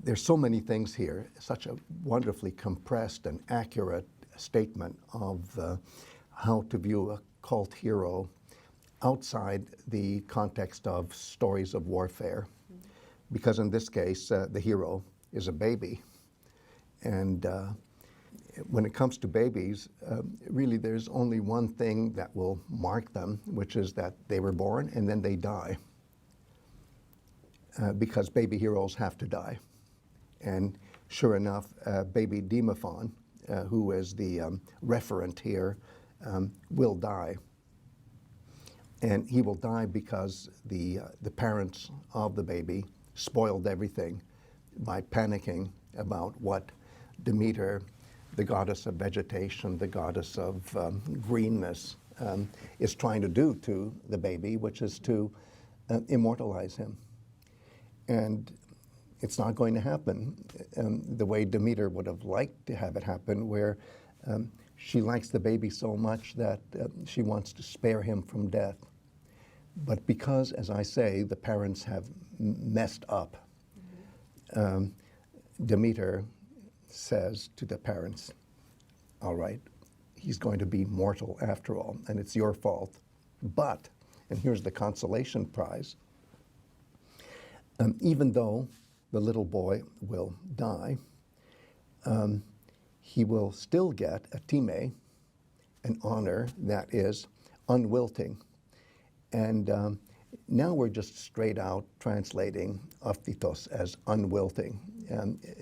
there's so many things here, such a wonderfully compressed and accurate statement of how to view a cult hero outside the context of stories of warfare. Because in this case, the hero is a baby. And when it comes to babies, really there's only one thing that will mark them, which is that they were born and then they die. Because baby heroes have to die. And sure enough, baby Dēmophōn, who is the referent here, will die. And he will die because the parents of the baby spoiled everything by panicking about what Demeter, the goddess of vegetation, the goddess of greenness, is trying to do to the baby, which is to immortalize him. And it's not going to happen the way Demeter would have liked to have it happen, where she likes the baby so much that she wants to spare him from death. But because, as I say, the parents have messed up, Demeter says to the parents, all right, he's going to be mortal after all, and it's your fault. But, and here's the consolation prize, even though the little boy will die, he will still get a Tīmē, an honor that is unwilting. And now we're just straight out translating aphthitos as unwilting,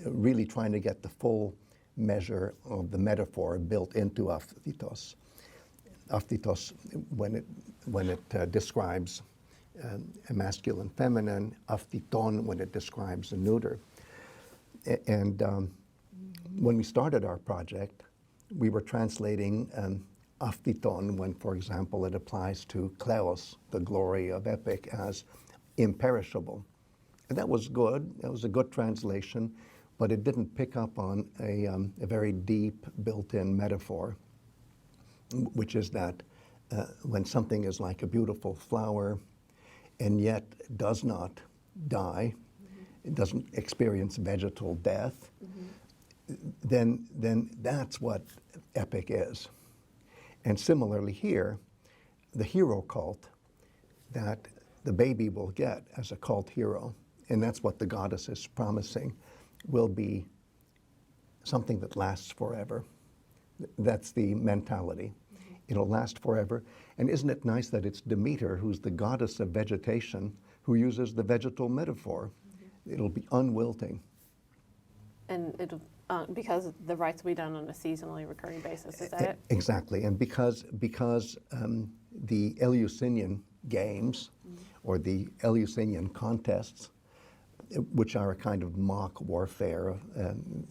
really trying to get the full measure of the metaphor built into aphthitos. Aphthitos, when it describes a masculine, feminine, aphthiton when it describes a neuter. And when we started our project, we were translating aphthiton when, for example, it applies to kleos, the glory of epic, as imperishable. And that was good. That was a good translation, but it didn't pick up on a very deep built-in metaphor, which is that when something is like a beautiful flower and yet does not die, it doesn't experience vegetal death, then that's what epic is. And similarly here, the hero cult that the baby will get as a cult hero, and that's what the goddess is promising, will be something that lasts forever. That's the mentality. It'll last forever. And isn't it nice that it's Demeter, who's the goddess of vegetation, who uses the vegetal metaphor? It'll be unwilting. And it'll, because the rites will be done on a seasonally recurring basis, is that it? Exactly, and because the Eleusinian games, or the Eleusinian contests, which are a kind of mock warfare,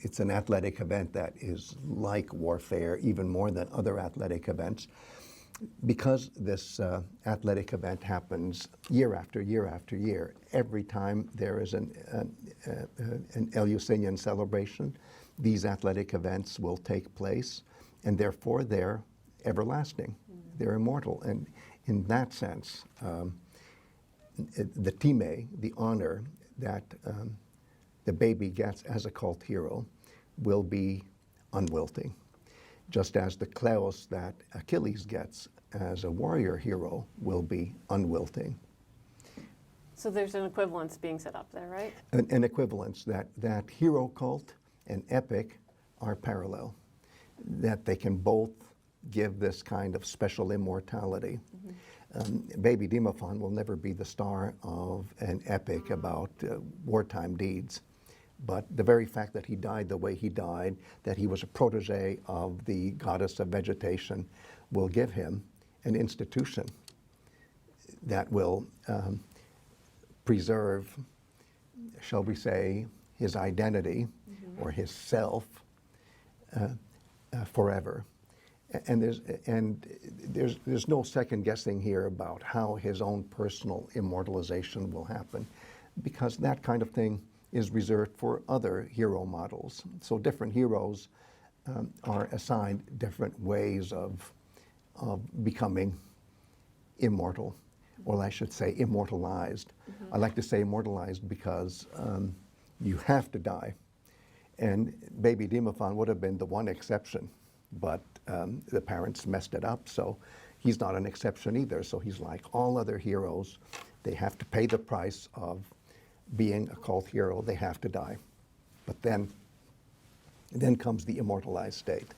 it's an athletic event that is like warfare even more than other athletic events. Because this athletic event happens year after year after year, every time there is an Eleusinian celebration, these athletic events will take place, and therefore they're everlasting. They're immortal. And in that sense, the Tīmē, the honor that the baby gets as a cult hero, will be unwilting. Just as the kleos that Achilles gets as a warrior hero will be unwilting. So there's an equivalence being set up there, right? An equivalence that hero cult and epic are parallel, that they can both give this kind of special immortality. Baby Dēmophōn will never be the star of an epic about wartime deeds. But the very fact that he died the way he died, that he was a protege of the goddess of vegetation, will give him an institution that will preserve, shall we say, his identity or his self forever. And there's no second guessing here about how his own personal immortalization will happen, because that kind of thing is reserved for other hero models. So different heroes are assigned different ways of becoming immortal, or I should say immortalized. I like to say immortalized because You have to die. And baby Dēmophōn would have been the one exception, but the parents messed it up, so he's not an exception either. So he's like all other heroes. They have to pay the price of being a cult hero. They have to die. But then comes the immortalized state.